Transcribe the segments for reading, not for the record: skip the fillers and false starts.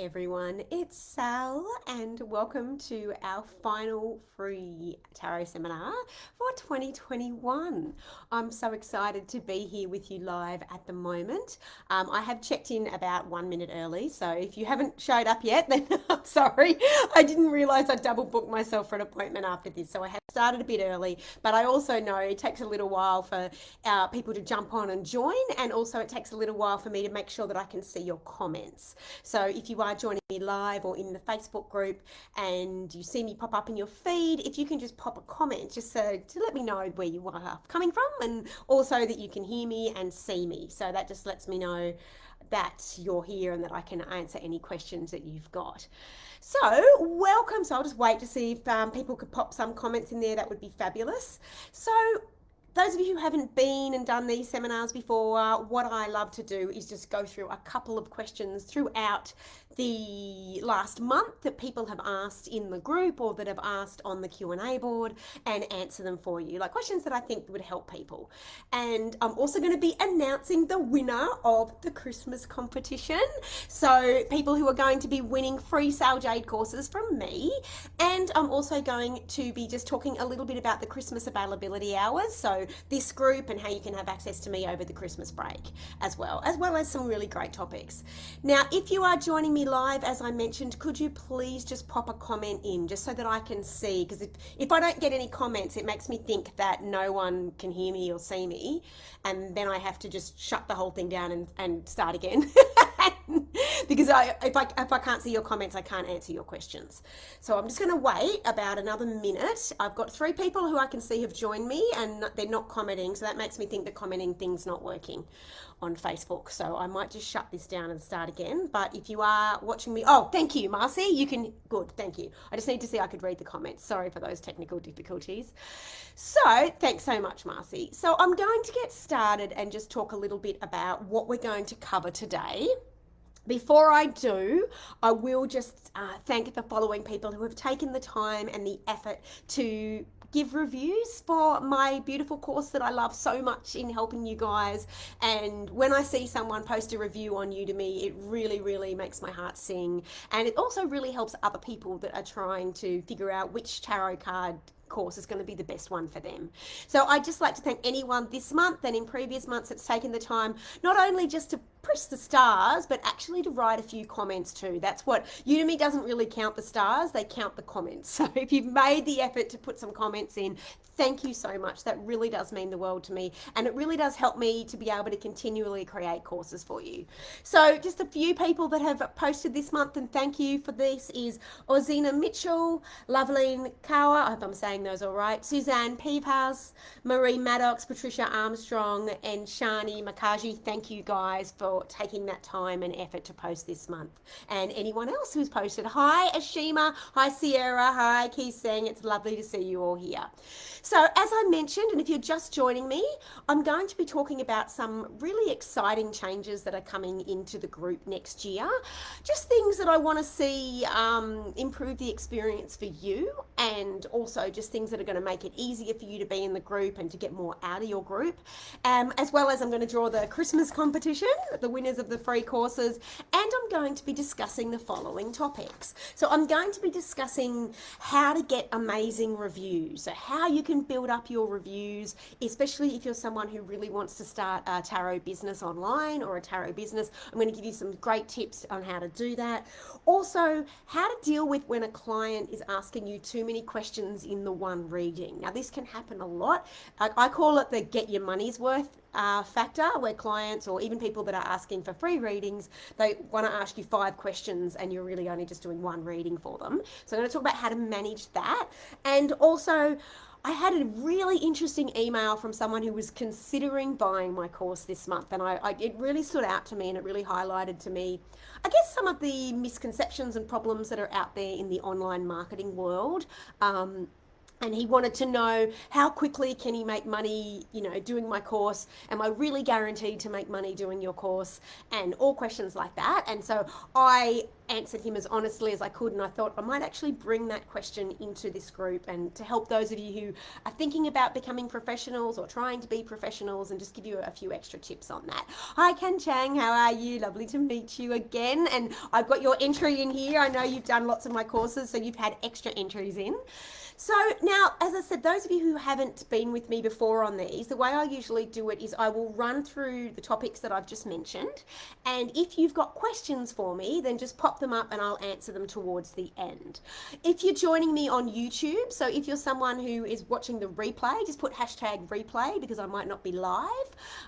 everyone, it's Sal and welcome to our final free tarot seminar for 2021. I'm so excited to be here with you live at the moment. I have checked in about 1 minute early, so if you haven't showed up yet, then I'm sorry. I didn't realize I double booked myself for an appointment after this, so I have started a bit early, but I also know it takes a little while for people to jump on and join, and also it takes a little while for me to make sure that I can see your comments. So if you are joining me live or in the Facebook group and you see me pop up in your feed, if you can just pop a comment just to let me know where you are coming from, and also that you can hear me and see me. So that just lets me know that you're here and that I can answer any questions that you've got. So welcome. So I'll just wait to see if people could pop some comments in there. That would be fabulous. So those of you who haven't been and done these seminars before, what I love to do is just go through a couple of questions throughout the last month that people have asked in the group or that have asked on the Q&A board, and answer them for you, like questions that I think would help people. And I'm also going to be announcing the winner of the Christmas competition. So people who are going to be winning free Sal Jade courses from me. And I'm also going to be just talking a little bit about the Christmas availability hours. So this group and how you can have access to me over the Christmas break as well as some really great topics. Now, if you are joining me live, as I mentioned, could you please just pop a comment in just so that I can see, because if I don't get any comments, it makes me think that no one can hear me or see me, and then I have to just shut the whole thing down and start again. Because if I can't see your comments, I can't answer your questions. So I'm just going to wait about another minute. I've got 3 people who I can see have joined me and they're not commenting, so that makes me think the commenting thing's not working on Facebook. So I might just shut this down and start again. But if you are watching me, oh, thank you, Marcy. You can, good, thank you. I just need to see I could read the comments. Sorry for those technical difficulties. So thanks so much, Marcy. So I'm going to get started and just talk a little bit about what we're going to cover today. Before I do, I will just thank the following people who have taken the time and the effort to give reviews for my beautiful course that I love so much in helping you guys. And when I see someone post a review on Udemy, it really, really makes my heart sing. And it also really helps other people that are trying to figure out which tarot card course is going to be the best one for them. So I'd just like to thank anyone this month and in previous months that's taken the time not only just to press the stars, but actually to write a few comments too. That's what Udemy doesn't really count the stars, they count the comments. So if you've made the effort to put some comments in, thank you so much. That really does mean the world to me, and it really does help me to be able to continually create courses for you. So just a few people that have posted this month, and thank you for this, is Ozina Mitchell, Loveline Kawa, I hope I'm saying those all right, Suzanne Peephouse, Marie Maddox, Patricia Armstrong, and Shani Makaji. Thank you guys for taking that time and effort to post this month. And anyone else who's posted, hi Ashima, hi Sierra, hi Keith Singh, it's lovely to see you all here. So as I mentioned, and if you're just joining me, I'm going to be talking about some really exciting changes that are coming into the group next year. Just things that I want to see improve the experience for you, and also just things that are going to make it easier for you to be in the group and to get more out of your group. As well as I'm going to draw the Christmas competition, the winners of the free courses, and I'm going to be discussing the following topics. So I'm going to be discussing how to get amazing reviews, so how you can build up your reviews, especially if you're someone who really wants to start a tarot business online or a tarot business. I'm going to give you some great tips on how to do that. Also, how to deal with when a client is asking you too many questions in the one reading. Now, this can happen a lot. I call it the get your money's worth factor, where clients or even people that are asking for free readings, they want to ask you 5 questions and you're really only just doing 1 reading for them. So I'm going to talk about how to manage that. And also, I had a really interesting email from someone who was considering buying my course this month, and it really stood out to me, and it really highlighted to me, I guess, some of the misconceptions and problems that are out there in the online marketing world. And he wanted to know how quickly can he make money, doing my course? Am I really guaranteed to make money doing your course? And all questions like that. And so I answered him as honestly as I could, and I thought I might actually bring that question into this group and to help those of you who are thinking about becoming professionals or trying to be professionals, and just give you a few extra tips on that. Hi Ken Chang, how are you? Lovely to meet you again. And I've got your entry in here. I know you've done lots of my courses, so you've had extra entries in. So now, as I said, those of you who haven't been with me before on these, the way I usually do it is I will run through the topics that I've just mentioned. And if you've got questions for me, then just pop them up and I'll answer them towards the end. If you're joining me on YouTube, so if you're someone who is watching the replay, just put hashtag replay because I might not be live,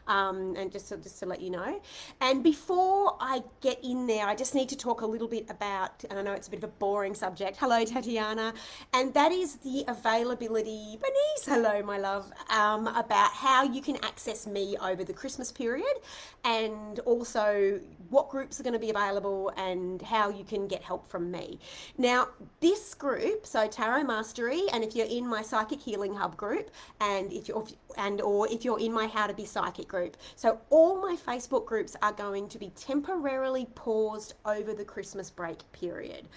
and just to let you know. And before I get in there, I just need to talk a little bit about, and I know it's a bit of a boring subject. Hello, Tatiana. And that is the availability, Bernice, hello my love, about how you can access me over the Christmas period, and also what groups are going to be available and how you can get help from me. Now this group, so Tarot Mastery, and if you're in my Psychic Healing Hub group, and if you're in my How to Be Psychic group, so all my Facebook groups are going to be temporarily paused over the Christmas break period,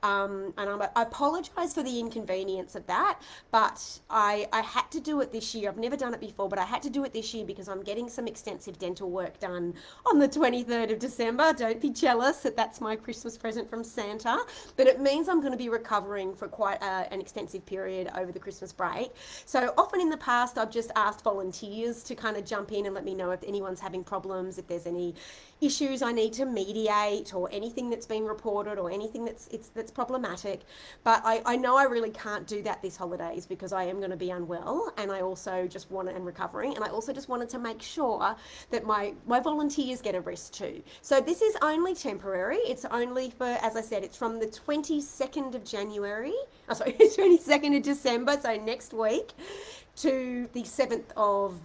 and I apologize for the inconvenience of that, but I had to do it this year. I've never done it before, but I had to do it this year because I'm getting some extensive dental work done on the 23rd of December. Don't be jealous that that's my Christmas present from Santa, but it means I'm going to be recovering for quite an extensive period over the Christmas break. So often in the past, I've just asked volunteers to kind of jump in and let me know if anyone's having problems, if there's any issues I need to mediate, or anything that's been reported, or anything that's problematic. But I know I really can't do that this holidays because I am going to be unwell, and I also just and recovering, and I also just wanted to make sure that my volunteers get a rest too. So this is only temporary. It's only for, as I said, it's from the 22nd of January, 22nd of December, so next week, to the 7th of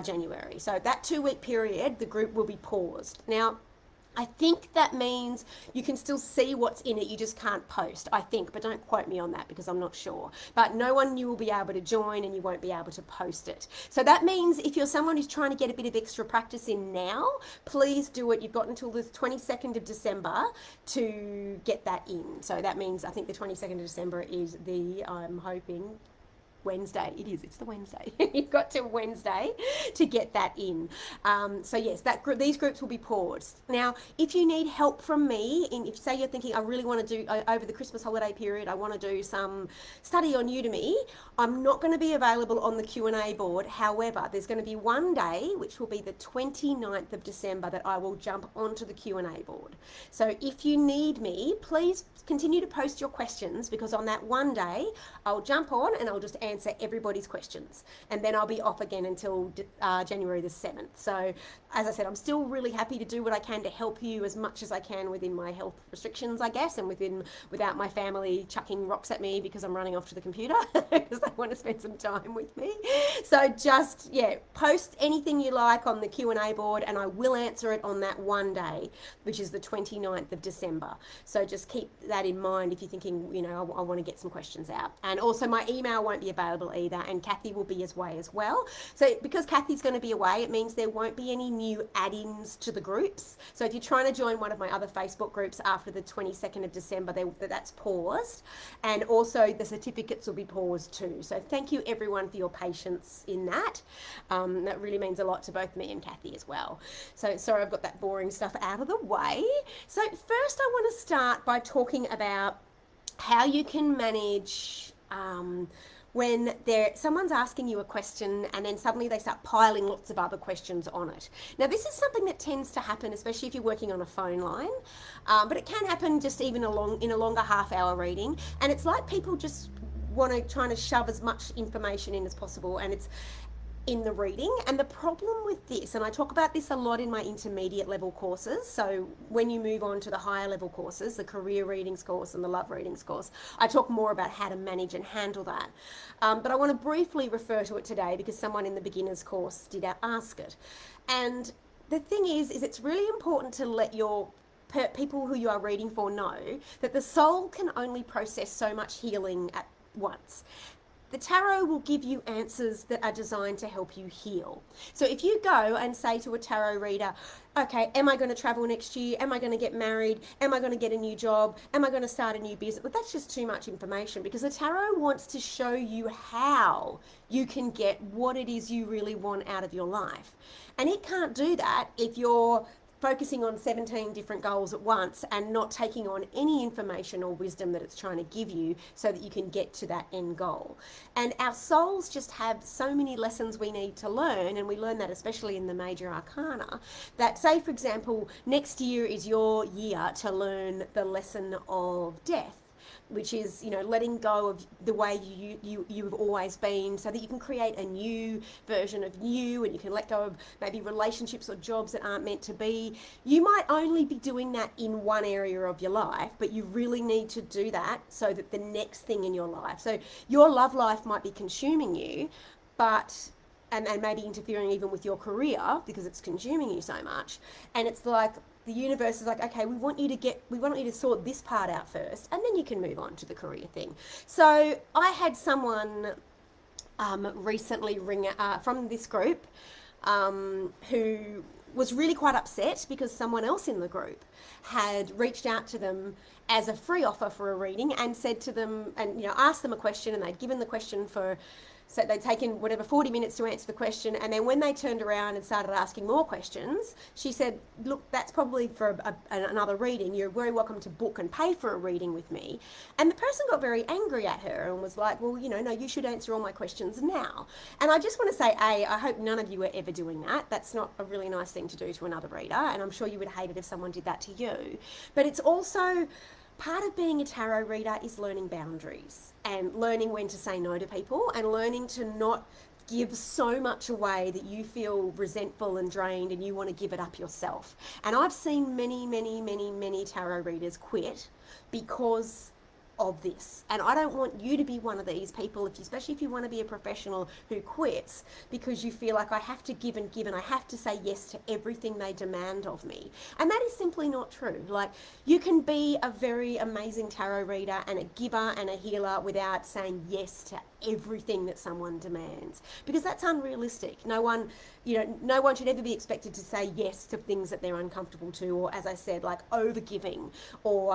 January. So that 2-week period, the group will be paused. Now, I think that means you can still see what's in it, you just can't post, I think, but don't quote me on that because I'm not sure. But no one new will be able to join, and you won't be able to post it. So that means if you're someone who's trying to get a bit of extra practice in now, please do it. You've got until the 22nd of December to get that in. So that means I think the 22nd of December is I'm hoping, Wednesday. It is. It's the Wednesday. You've got till Wednesday to get that in. So yes, these groups will be paused. Now, if you need help from me, if say you're thinking, I really want to do over the Christmas holiday period, I want to do some study on Udemy, I'm not going to be available on the Q&A board. However, there's going to be one day, which will be the 29th of December, that I will jump onto the Q&A board. So if you need me, please continue to post your questions, because on that one day, I'll jump on and I'll just answer everybody's questions, and then I'll be off again until January the 7th. So as I said, I'm still really happy to do what I can to help you as much as I can within my health restrictions, I guess, and without my family chucking rocks at me because I'm running off to the computer because they want to spend some time with me. So just, yeah, post anything you like on the Q&A board, and I will answer it on that one day, which is the 29th of December. So just keep that in mind if you're thinking, I want to get some questions out. And also my email won't be available either, and Kathy will be away as well. So because Kathy's going to be away, it means there won't be any new add-ins to the groups. So if you're trying to join one of my other Facebook groups after the 22nd of December, that's paused, and also the certificates will be paused too. So thank you everyone for your patience in that. That really means a lot to both me and Kathy as well. So sorry, I've got that boring stuff out of the way. So first I want to start by talking about how you can manage when someone's asking you a question and then suddenly they start piling lots of other questions on it. Now this is something that tends to happen, especially if you're working on a phone line, but it can happen just even in a longer half-hour reading, and it's like people just trying to shove as much information in as possible, and it's in the reading. And the problem with this, and I talk about this a lot in my intermediate level courses, so when you move on to the higher level courses, the career readings course and the love readings course, I talk more about how to manage and handle that. But I want to briefly refer to it today because someone in the beginners course did ask it. And the thing is it's really important to let your people who you are reading for know that the soul can only process so much healing at once. the tarot will give you answers that are designed to help you heal. So if you go and say to a tarot reader, okay, am I going to travel next year? Am I going to get married? Am I going to get a new job? Am I going to start a new business? But that's just too much information, because the tarot wants to show you how you can get what it is you really want out of your life. And it can't do that if you're focusing on 17 different goals at once and not taking on any information or wisdom that it's trying to give you so that you can get to that end goal. And our souls just have so many lessons we need to learn, and we learn that especially in the major arcana, that, say for example, next year is your year to learn the lesson of death, which is, you know, letting go of the way you've always been, so that you can create a new version of you, and you can let go of maybe relationships or jobs that aren't meant to be. You might only be doing that in one area of your life, but you really need to do that so that the next thing in your life, so your love life might be consuming you, but and maybe interfering even with your career because it's consuming you so much. And it's like, the universe is like, okay, we want you to sort this part out first, and then you can move on to the career thing. So I had someone recently ring from this group who was really quite upset because someone else in the group had reached out to them as a free offer for a reading and said to them, and, you know, asked them a question, and they'd given the question for, so they'd taken whatever 40 minutes to answer the question, and then when they turned around and started asking more questions, she said, look, that's probably for another reading. You're very welcome to book and pay for a reading with me. And the person got very angry at her and was like, well, you know, no, you should answer all my questions now. And I just want to say, I hope none of you are ever doing that. That's not a really nice thing to do to another reader, and I'm sure you would hate it if someone did that to you. But it's also, part of being a tarot reader is learning boundaries and learning when to say no to people, and learning to not give so much away that you feel resentful and drained and you want to give it up yourself. And I've seen many tarot readers quit because of this, and I don't want you to be one of these people, especially if you want to be a professional, who quits because you feel like, I have to give and give, and I have to say yes to everything they demand of me. And that is simply not true. Like, you can be a very amazing tarot reader and a giver and a healer without saying yes to everything that someone demands, because that's unrealistic. No one should ever be expected to say yes to things that they're uncomfortable to, or, as I said, like over giving, or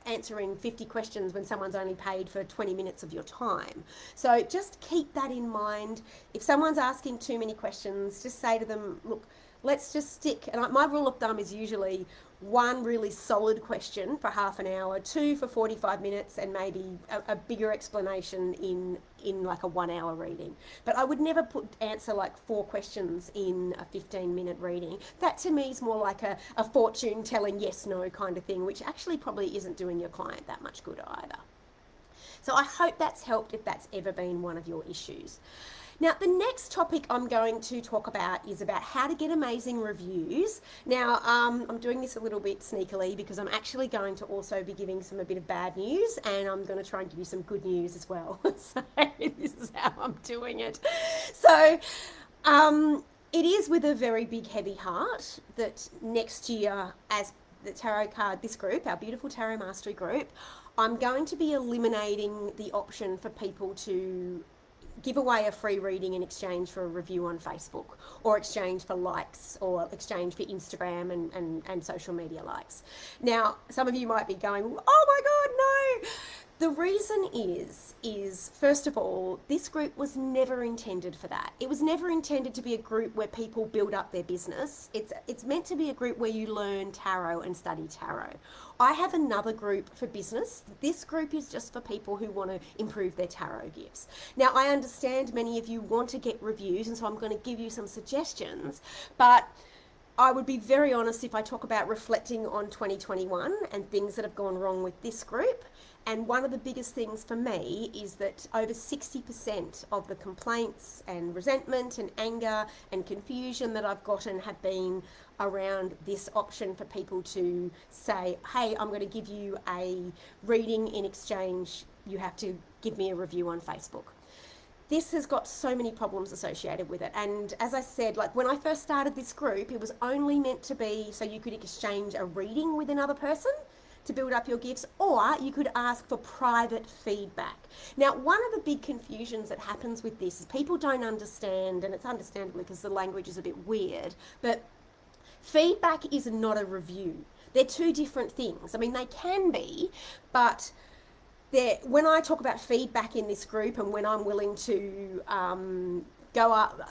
answering 50 questions when someone's only paid for 20 minutes of your time. So just keep that in mind. If someone's asking too many questions, just say to them, look, let's just stick, and my rule of thumb is usually one really solid question for half an hour, two for 45 minutes, and maybe a bigger explanation in like a 1 hour reading. But I would never answer like 4 questions in a 15-minute reading. That to me is more like a fortune telling yes, no kind of thing, which actually probably isn't doing your client that much good either. So I hope that's helped if that's ever been one of your issues. Now, the next topic I'm going to talk about is about how to get amazing reviews. Now, I'm doing this a little bit sneakily because I'm actually going to also be giving a bit of bad news, and I'm going to try and give you some good news as well. So this is how I'm doing it. So it is with a very big, heavy heart that next year, as the tarot card, this group, our beautiful Tarot Mastery group, I'm going to be eliminating the option for people to give away a free reading in exchange for a review on Facebook, or exchange for likes, or exchange for Instagram and social media likes. Now, some of you might be going, oh my God, no! The reason is first of all, this group was never intended for that. It was never intended to be a group where people build up their business. It's meant to be a group where you learn tarot and study tarot. I have another group for business. This group is just for people who want to improve their tarot gifts. Now, I understand many of you want to get reviews, and so I'm going to give you some suggestions, but I would be very honest if I talk about reflecting on 2021 and things that have gone wrong with this group. And one of the biggest things for me is that over 60% of the complaints and resentment and anger and confusion that I've gotten have been around this option for people to say, hey, I'm going to give you a reading in exchange. You have to give me a review on Facebook. This has got so many problems associated with it. And as I said, like when I first started this group, it was only meant to be so you could exchange a reading with another person. to build up your gifts, or you could ask for private feedback. Now, one of the big confusions that happens with this is people don't understand, and it's understandably because the language is a bit weird, but feedback is not a review. They're two different things. I mean, they can be, but when I talk about feedback in this group, and when I'm willing to go up,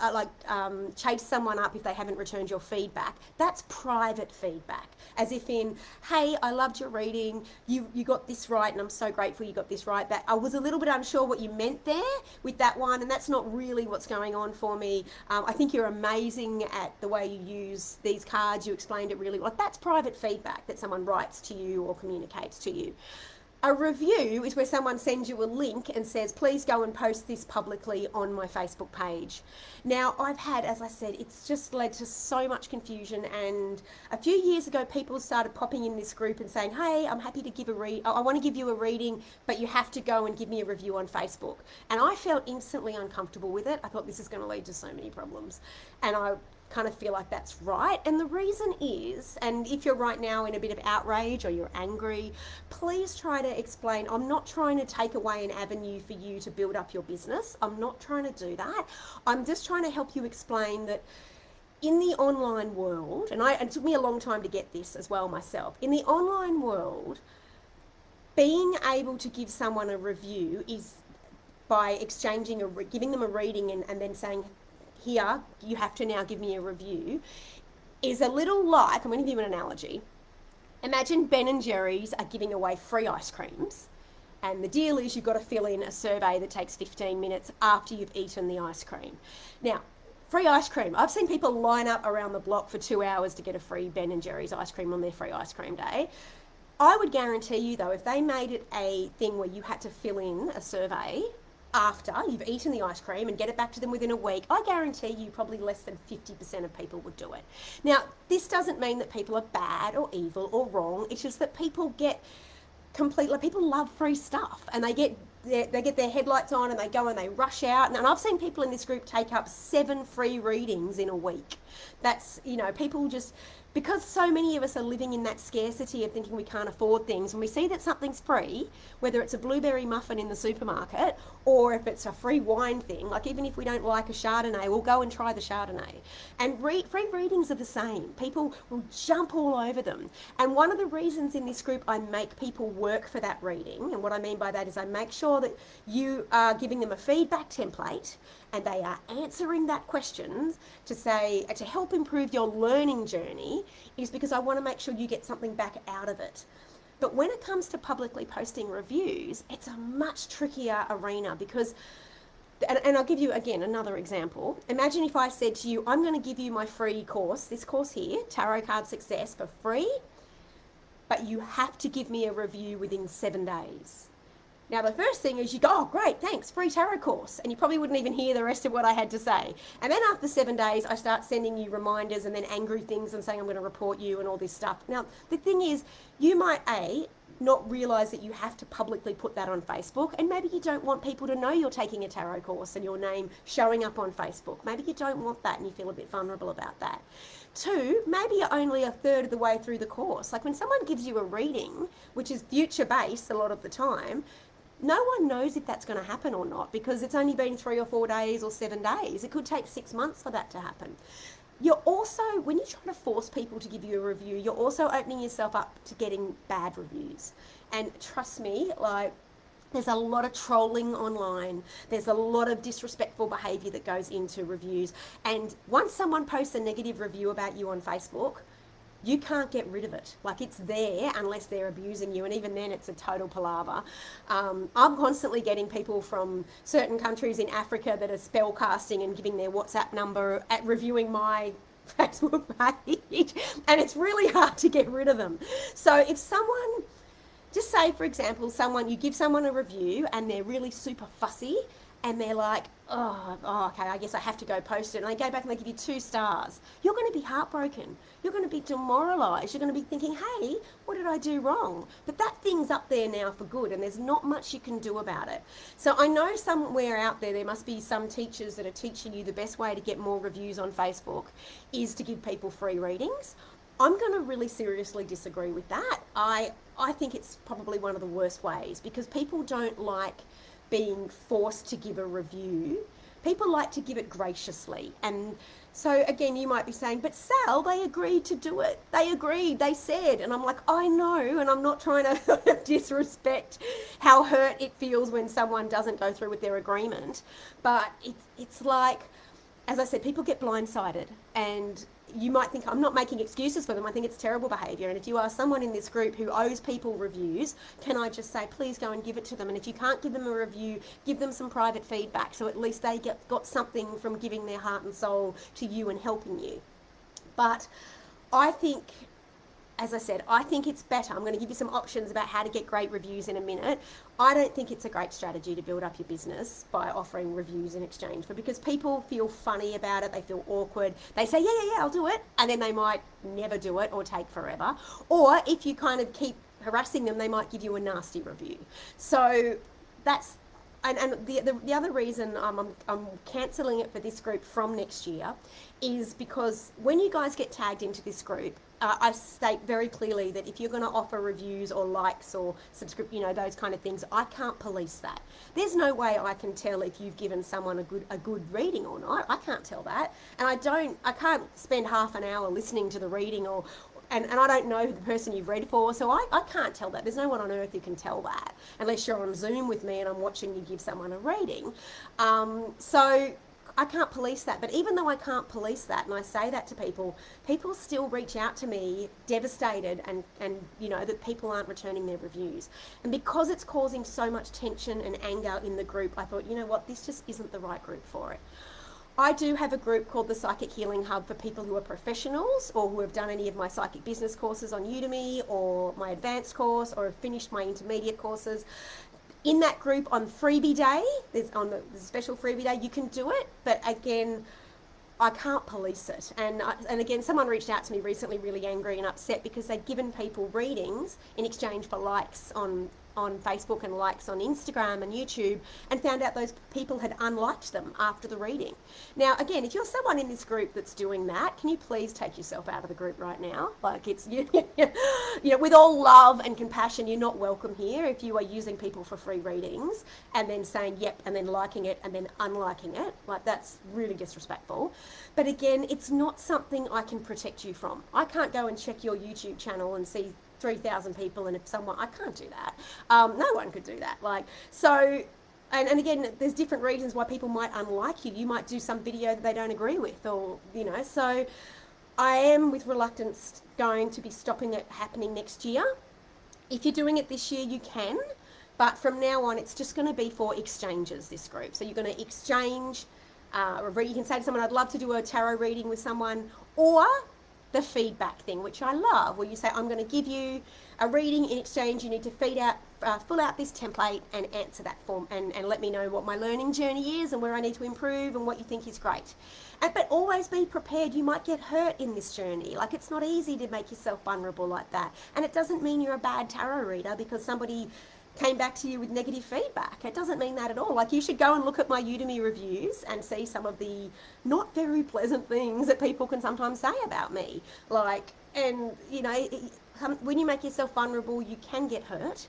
chase someone up if they haven't returned your feedback, that's private feedback. As if in, hey, I loved your reading, you got this right, and I'm so grateful you got this right. But I was a little bit unsure what you meant there with that one, and that's not really what's going on for me. I think you're amazing at the way you use these cards. You explained it really well. That's private feedback that someone writes to you or communicates to you. A review is where someone sends you a link and says, please go and post this publicly on my Facebook page. Now, I've had, as I said, it's just led to so much confusion. And a few years ago, people started popping in this group and saying, hey, I'm happy to give I want to give you a reading, but you have to go and give me a review on Facebook. And I felt instantly uncomfortable with it. I thought this is going to lead to so many problems. And I kind of feel like that's right. And the reason is, and if you're right now in a bit of outrage or you're angry, please try to explain, I'm not trying to take away an avenue for you to build up your business. I'm not trying to do that. I'm just trying to help you explain that in the online world, and it took me a long time to get this as well myself, in the online world, being able to give someone a review is by exchanging, giving them a reading and then saying, here, you have to now give me a review, is a little like, I'm going to give you an analogy. Imagine Ben and Jerry's are giving away free ice creams, and the deal is you've got to fill in a survey that takes 15 minutes after you've eaten the ice cream. Now, free ice cream. I've seen people line up around the block for 2 hours to get a free Ben and Jerry's ice cream on their free ice cream day. I would guarantee you, though, if they made it a thing where you had to fill in a survey after you've eaten the ice cream and get it back to them within a week, I guarantee you probably less than 50% of people would do it. Now, this doesn't mean that people are bad or evil or wrong. It's just that people get people love free stuff, and they get their headlights on and they go and they rush out. And I've seen people in this group take up 7 free readings in a week. That's, people just, because so many of us are living in that scarcity of thinking we can't afford things, when we see that something's free, whether it's a blueberry muffin in the supermarket or if it's a free wine thing, like even if we don't like a Chardonnay, we'll go and try the Chardonnay. And free readings are the same. People will jump all over them. And one of the reasons in this group I make people work for that reading, and what I mean by that is I make sure that you are giving them a feedback template and they are answering that question to help improve your learning journey, is because I want to make sure you get something back out of it. But when it comes to publicly posting reviews, it's a much trickier arena because, and I'll give you again another example. Imagine if I said to you, I'm going to give you my free course, this course here, Tarot Card Success, for free, but you have to give me a review within 7 days. Now, the first thing is you go, oh, great, thanks, free tarot course. And you probably wouldn't even hear the rest of what I had to say. And then after 7 days, I start sending you reminders and then angry things and saying I'm going to report you and all this stuff. Now, the thing is, you might, not realise that you have to publicly put that on Facebook, and maybe you don't want people to know you're taking a tarot course and your name showing up on Facebook. Maybe you don't want that and you feel a bit vulnerable about that. 2, maybe you're only a third of the way through the course. Like when someone gives you a reading, which is future-based a lot of the time, no one knows if that's going to happen or not because it's only been 3 or 4 days or 7 days. It could take 6 months for that to happen. You're also, when you're trying to force people to give you a review, you're also opening yourself up to getting bad reviews. And trust me, there's a lot of trolling online. There's a lot of disrespectful behaviour that goes into reviews. And once someone posts a negative review about you on Facebook, you can't get rid of it. It's there unless they're abusing you, and even then it's a total palaver. I'm constantly getting people from certain countries in Africa that are spell casting and giving their WhatsApp number at reviewing my Facebook page, and it's really hard to get rid of them. So if someone, just say for example, you give someone a review and they're really super fussy, and they're like, oh, okay, I guess I have to go post it. And they go back and they give you 2 stars. You're going to be heartbroken. You're going to be demoralised. You're going to be thinking, hey, what did I do wrong? But that thing's up there now for good, and there's not much you can do about it. So I know somewhere out there must be some teachers that are teaching you the best way to get more reviews on Facebook is to give people free readings. I'm going to really seriously disagree with that. I think it's probably one of the worst ways, because people don't like being forced to give a review. People like to give it graciously. And so again, you might be saying, but Sal, they agreed to do it. They agreed, they said. And I'm like, I know, and I'm not trying to disrespect how hurt it feels when someone doesn't go through with their agreement. But it's like, as I said, people get blindsided, and you might think I'm not making excuses for them. I think it's terrible behaviour. And if you are someone in this group who owes people reviews, can I just say, please go and give it to them? And if you can't give them a review, give them some private feedback, so at least they got something from giving their heart and soul to you and helping you. But I think, as I said, I think it's better. I'm going to give you some options about how to get great reviews in a minute. I don't think it's a great strategy to build up your business by offering reviews in exchange for, because people feel funny about it. They feel awkward. They say, yeah, I'll do it. And then they might never do it or take forever. Or if you kind of keep harassing them, they might give you a nasty review. So that's, and the other reason I'm cancelling it for this group from next year is because when you guys get tagged into this group, I state very clearly that if you're going to offer reviews or likes or those kind of things, I can't police that. There's no way I can tell if you've given someone a good reading or not. I can't tell that. And I can't spend half an hour listening to the reading and I don't know the person you've read for, so I can't tell that. There's no one on earth who can tell that, unless you're on Zoom with me and I'm watching you give someone a reading. So I can't police that. But even though I can't police that, and I say that to people still reach out to me devastated and that people aren't returning their reviews. And because it's causing so much tension and anger in the group, I thought, you know what, this just isn't the right group for it. I do have a group called the Psychic Healing Hub for people who are professionals or who have done any of my psychic business courses on Udemy or my advanced course or have finished my intermediate courses. In that group on freebie day, there's the special freebie day, you can do it, but again, I can't police it. And again, someone reached out to me recently really angry and upset because they'd given people readings in exchange for likes on Facebook and likes on Instagram and YouTube, and found out those people had unliked them after the reading. Now, again, if you're someone in this group that's doing that, can you please take yourself out of the group right now? Like, it's, with all love and compassion, you're not welcome here if you are using people for free readings and then saying yep and then liking it and then unliking it. Like, that's really disrespectful. But again, it's not something I can protect you from. I can't go and check your YouTube channel and see 3,000 people, and if someone, I can't do that. No one could do that. And again, there's different reasons why people might unlike you. You might do some video that they don't agree with, or so I am with reluctance going to be stopping it happening next year. If you're doing it this year, you can, but from now on, it's just going to be for exchanges, this group. So you're going to exchange, you can say to someone, I'd love to do a tarot reading with someone, or the feedback thing, which I love, where you say, I'm going to give you a reading. In exchange, you need to fill out this template and answer that form and let me know what my learning journey is and where I need to improve and what you think is great. But always be prepared. You might get hurt in this journey. Like, it's not easy to make yourself vulnerable like that. And it doesn't mean you're a bad tarot reader because somebody came back to you with negative feedback. It doesn't mean that at all. Like, you should go and look at my Udemy reviews and see some of the not very pleasant things that people can sometimes say about me. When you make yourself vulnerable, you can get hurt.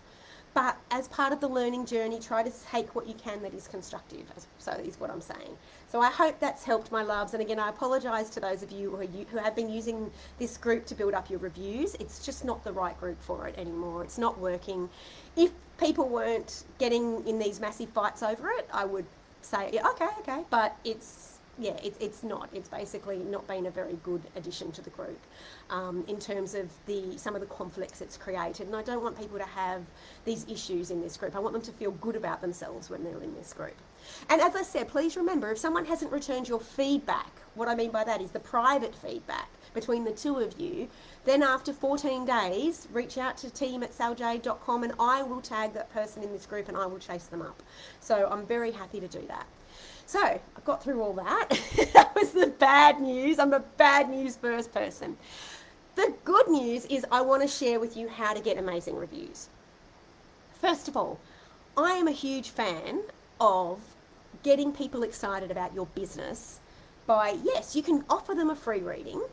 But as part of the learning journey, try to take what you can that is constructive. So is what I'm saying. So I hope that's helped, my loves. And again, I apologise to those of you who have been using this group to build up your reviews. It's just not the right group for it anymore. It's not working. If people weren't getting in these massive fights over it, I would say, yeah, okay. But it's not. It's basically not been a very good addition to the group in terms of some of the conflicts it's created. And I don't want people to have these issues in this group. I want them to feel good about themselves when they're in this group. And as I said, please remember, if someone hasn't returned your feedback, what I mean by that is the private feedback between the two of you, then after 14 days, reach out to team@saljade.com and I will tag that person in this group and I will chase them up. So I'm very happy to do that. So I got through all that. That was the bad news. I'm a bad news first person. The good news is I want to share with you how to get amazing reviews. First of all, I am a huge fan of getting people excited about your business by, yes, you can offer them a free reading,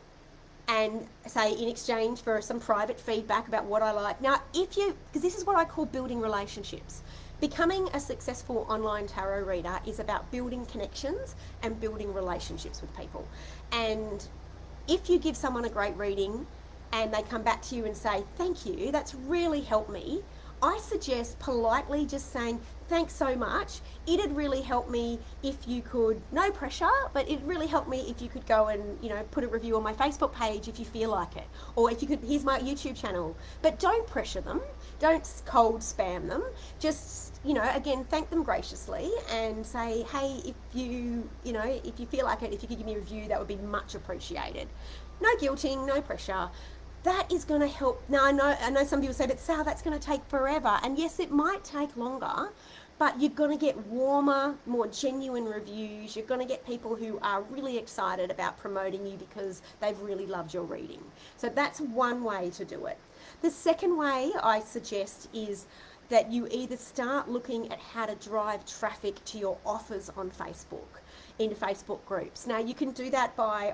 and say in exchange for some private feedback about what I like. Now, because this is what I call building relationships. Becoming a successful online tarot reader is about building connections and building relationships with people. And if you give someone a great reading and they come back to you and say, thank you, that's really helped me, I suggest politely just saying, thanks so much. It'd really help me if you could, no pressure, but it really helped me if you could go and, put a review on my Facebook page if you feel like it. Or if you could, here's my YouTube channel. But don't pressure them. Don't cold spam them. Just, again, thank them graciously and say, hey, if you feel like it, if you could give me a review, that would be much appreciated. No guilting, no pressure. That is going to help. Now, I know some people say, but Sal, that's going to take forever. And yes, it might take longer, but you're going to get warmer, more genuine reviews. You're going to get people who are really excited about promoting you because they've really loved your reading. So that's one way to do it. The second way I suggest is that you either start looking at how to drive traffic to your offers on Facebook, in Facebook groups. Now, you can do that by,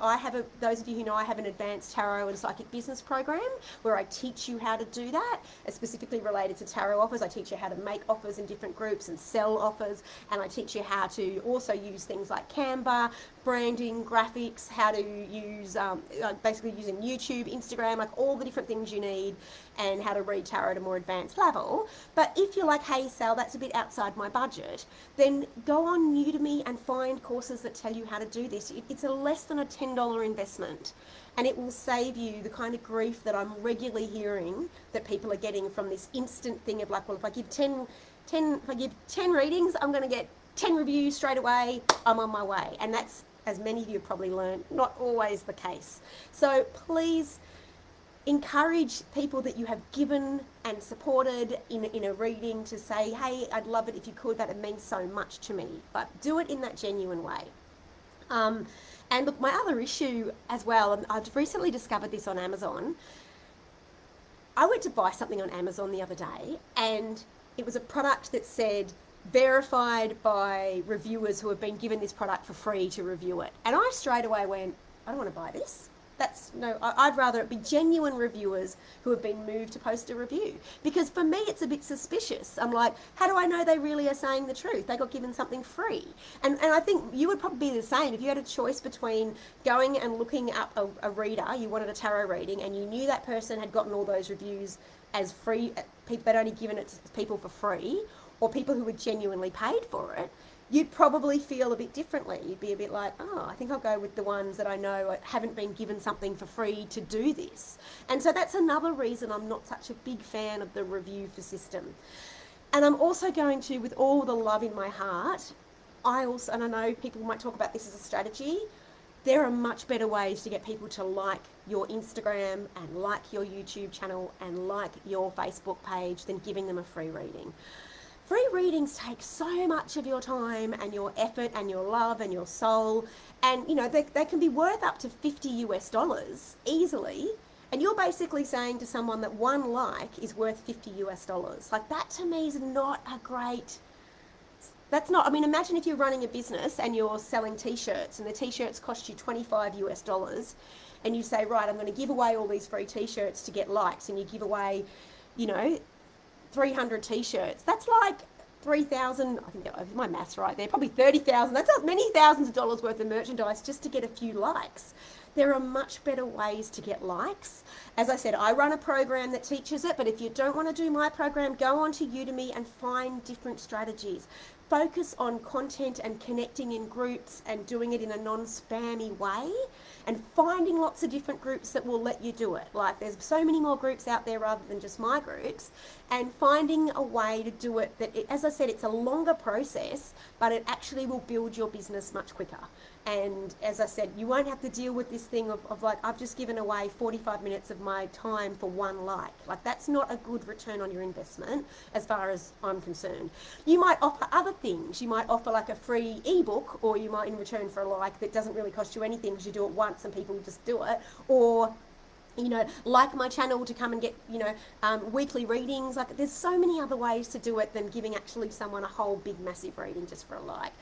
those of you who know, I have an advanced tarot and psychic business program where I teach you how to do that, specifically related to tarot offers. I teach you how to make offers in different groups and sell offers, and I teach you how to also use things like Canva, branding, graphics, how to use, basically using YouTube, Instagram, like all the different things you need, and how to read tarot at a more advanced level. But if you're like, hey Sal, that's a bit outside my budget, then go on Udemy and find courses that tell you how to do this. It's a less than a $10 investment, and it will save you the kind of grief that I'm regularly hearing that people are getting from this instant thing of like, well, if I give 10 readings, I'm going to get 10 reviews straight away, I'm on my way. And that's, as many of you have probably learned, not always the case. So please encourage people that you have given and supported in a reading to say, hey, I'd love it if you could, that it means so much to me. But do it in that genuine way. And look, my other issue as well, and I've recently discovered this on Amazon. I went to buy something on Amazon the other day, and it was a product that said, verified by reviewers who have been given this product for free to review it. And I straight away went, I don't want to buy this. I'd rather it be genuine reviewers who have been moved to post a review. Because for me, it's a bit suspicious. I'm like, how do I know they really are saying the truth? They got given something free. And I think you would probably be the same. If you had a choice between going and looking up a reader, you wanted a tarot reading, and you knew that person had gotten all those reviews as free, they'd only given it to people for free, or people who were genuinely paid for it, you'd probably feel a bit differently. You'd be a bit like, oh, I think I'll go with the ones that I know haven't been given something for free to do this. And so that's another reason I'm not such a big fan of the review for system. And I'm also going to, with all the love in my heart, and I know people might talk about this as a strategy, there are much better ways to get people to like your Instagram and like your YouTube channel and like your Facebook page than giving them a free reading. Free readings take so much of your time and your effort and your love and your soul, and they can be worth up to $50 easily, and you're basically saying to someone that one like is worth $50. Like, that to me is not a great, imagine if you're running a business and you're selling t-shirts, and the t-shirts cost you $25, and you say, right, I'm going to give away all these free t-shirts to get likes, and you give away 300 t-shirts. That's like 3,000, I think my math's right there, probably 30,000. That's not many thousands of dollars worth of merchandise just to get a few likes. There are much better ways to get likes. As I said, I run a program that teaches it, but if you don't want to do my program, go onto Udemy and find different strategies. Focus on content and connecting in groups and doing it in a non-spammy way, and finding lots of different groups that will let you do it. Like, there's so many more groups out there rather than just my groups, and finding a way to do it that, as I said, it's a longer process, but it actually will build your business much quicker. And as I said, you won't have to deal with this thing of like, I've just given away 45 minutes of my time for one like. Like, that's not a good return on your investment as far as I'm concerned. You might offer other things. You might offer like a free ebook, or you might, in return for a like that doesn't really cost you anything because you do it once and people just do it. Or like my channel to come and get, weekly readings. Like, there's so many other ways to do it than giving actually someone a whole big massive reading just for a like.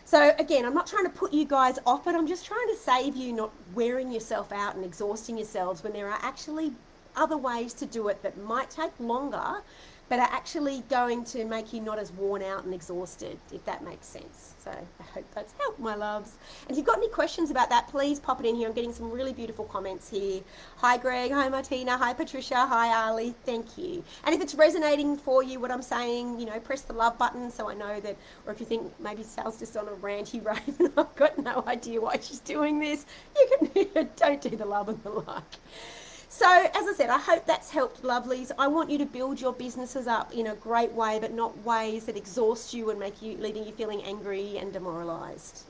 So again, I'm not trying to put you guys off, but I'm just trying to save you not wearing yourself out and exhausting yourselves when there are actually other ways to do it that might take longer, but are actually going to make you not as worn out and exhausted, if that makes sense. So I hope that's helped, my loves. And if you've got any questions about that, please pop it in here. I'm getting some really beautiful comments here. Hi Greg, hi Martina, hi Patricia, hi Ali, thank you. And if it's resonating for you what I'm saying, you know, press the love button so I know that, or if you think maybe Sal's just on a ranty rave and I've got no idea why she's doing this, you can don't do the love and the like. So, as I said, I hope that's helped, lovelies. I want you to build your businesses up in a great way, but not ways that exhaust you and leaving you feeling angry and demoralised.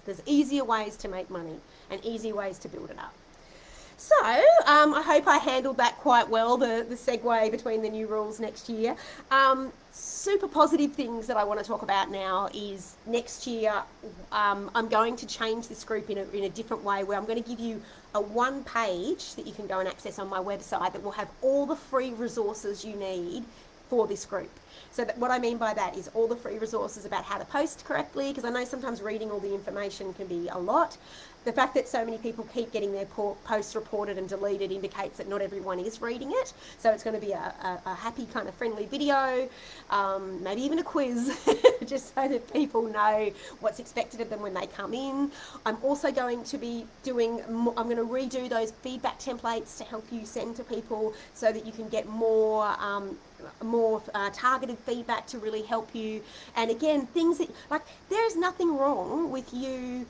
There's easier ways to make money and easier ways to build it up. So, I hope I handled that quite well, the segue between the new rules next year. Super positive things that I want to talk about now is next year I'm going to change this group in a different way, where I'm going to give you a one page that you can go and access on my website that will have all the free resources you need for this group. So what I mean by that is all the free resources about how to post correctly, because I know sometimes reading all the information can be a lot. The fact that so many people keep getting their posts reported and deleted indicates that not everyone is reading it. So it's going to be a happy kind of friendly video, maybe even a quiz, just so that people know what's expected of them when they come in. I'm also going to be I'm going to redo those feedback templates to help you send to people so that you can get more targeted feedback to really help you. And again, things that, like, there is nothing wrong with you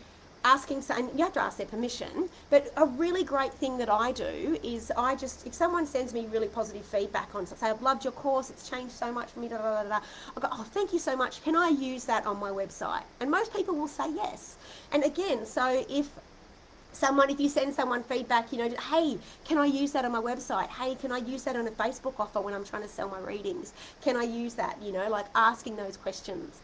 asking, and you have to ask their permission, but a really great thing that I do is if someone sends me really positive feedback on, say, I've loved your course, it's changed so much for me, I go, oh, thank you so much, can I use that on my website? And most people will say yes. And again, so if you send someone feedback, you know, hey, can I use that on my website? Hey, can I use that on a Facebook offer when I'm trying to sell my readings? Can I use that? You know, like asking those questions.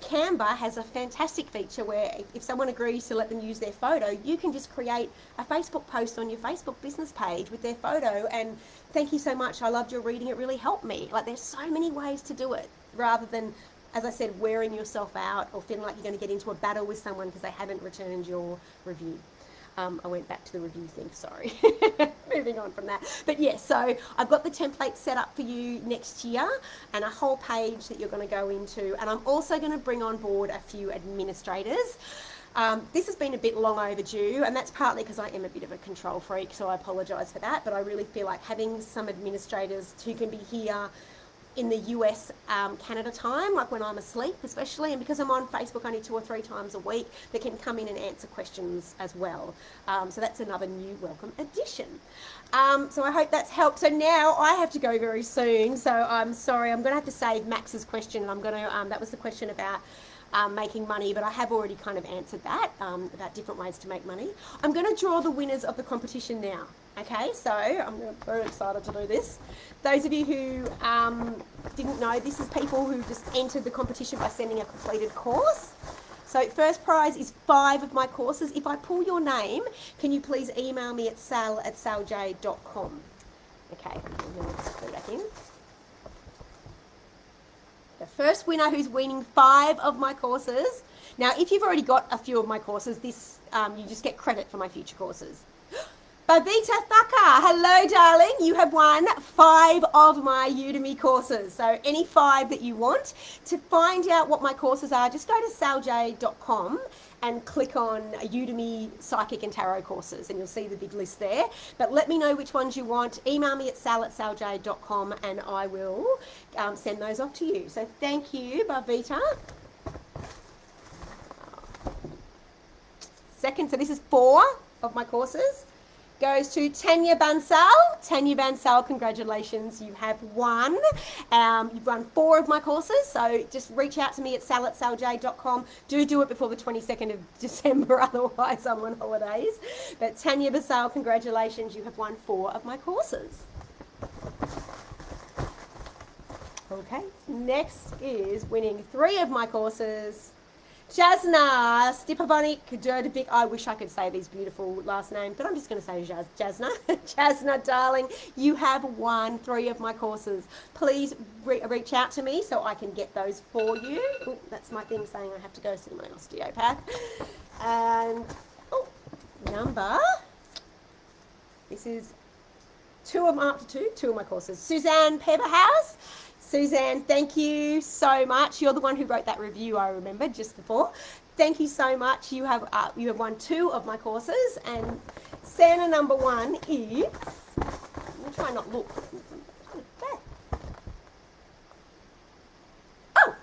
Canva has a fantastic feature where if someone agrees to let them use their photo, you can just create a Facebook post on your Facebook business page with their photo and thank you so much, I loved your reading, it really helped me. Like, there's so many ways to do it, rather than, as I said, wearing yourself out or feeling like you're going to get into a battle with someone because they haven't returned your review. I went back to the review thing, sorry. Moving on from that. But yes, so I've got the template set up for you next year and a whole page that you're going to go into. And I'm also going to bring on board a few administrators. This has been a bit long overdue, and that's partly because I am a bit of a control freak, so I apologise for that. But I really feel like having some administrators who can be here in the US, Canada time, like when I'm asleep especially, and because I'm on Facebook only 2 or 3 times a week, that can come in and answer questions as well. So that's another new welcome addition. So I hope that's helped. So now I have to go very soon, so I'm sorry, I'm going to have to save Max's question, and I'm going to, that was the question about making money, but I have already kind of answered that, about different ways to make money. I'm going to draw the winners of the competition now. Okay, so I'm very excited to do this. Those of you who didn't know, this is people who just entered the competition by sending a completed course. So first prize is 5 of my courses. If I pull your name, can you please email me at sal@saljade.com. Okay, I'm going to put it back in. The first winner who's winning 5 of my courses. Now, if you've already got a few of my courses, you just get credit for my future courses. Babita Thaka, hello darling, you have won 5 of my Udemy courses. So any 5 that you want. To find out what my courses are, just go to saljade.com and click on Udemy Psychic and Tarot courses and you'll see the big list there. But let me know which ones you want. Email me at sal@saljade.com and I will send those off to you. So thank you, Babita. Second, so this is 4 of my courses. Goes to Tanya Bansal. Tanya Bansal, congratulations, you have won. You've won 4 of my courses, so just reach out to me at sal@saljade.com. Do it before the 22nd of December, otherwise I'm on holidays. But Tanya Bansal, congratulations, you have won 4 of my courses. Okay, next is winning 3 of my courses. Jasna Stipabonik Durdabik. I wish I could say these beautiful last names, but I'm just going to say Jasna. Jasna, darling, you have won 3 of my courses. Please reach out to me so I can get those for you. Ooh, that's my thing saying I have to go see my osteopath. And number. This is 2 of my, up to 2 of my courses. Suzanne Pepperhouse. Suzanne, thank you so much. You're the one who wrote that review, I remember, just before. Thank you so much. You have won 2 of my courses, and Santa number 1 is. I'm gonna try not look. Oh,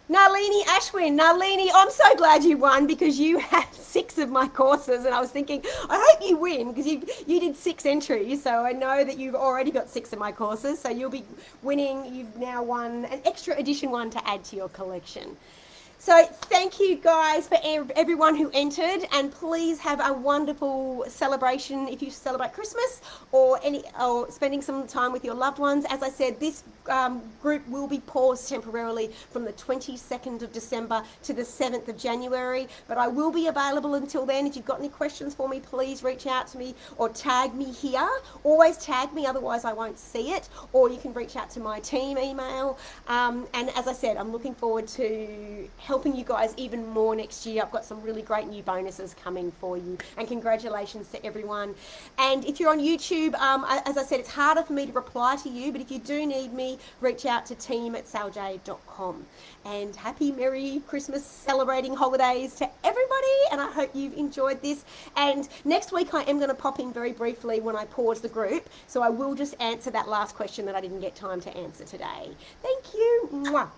Nalini Ashwin. Nalini, I'm so glad you won because you had 6 of my courses, and I was thinking, I hope you win because you did 6 entries, so I know that you've already got 6 of my courses, so you'll be winning. You've now won an extra edition one to add to your collection. So thank you guys for everyone who entered, and please have a wonderful celebration if you celebrate Christmas or spending some time with your loved ones. As I said, this group will be paused temporarily from the 22nd of December to the 7th of January, but I will be available until then. If you've got any questions for me, please reach out to me or tag me here. Always tag me, otherwise I won't see it, or you can reach out to my team email. And as I said, I'm looking forward to helping you guys even more next year. I've got some really great new bonuses coming for you, and congratulations to everyone. And if you're on YouTube, as I said, it's harder for me to reply to you, but if you do need me, reach out to team@saljade.com. And happy Merry Christmas celebrating holidays to everybody, and I hope you've enjoyed this. And next week I am going to pop in very briefly when I pause the group, so I will just answer that last question that I didn't get time to answer today. Thank you. Mwah.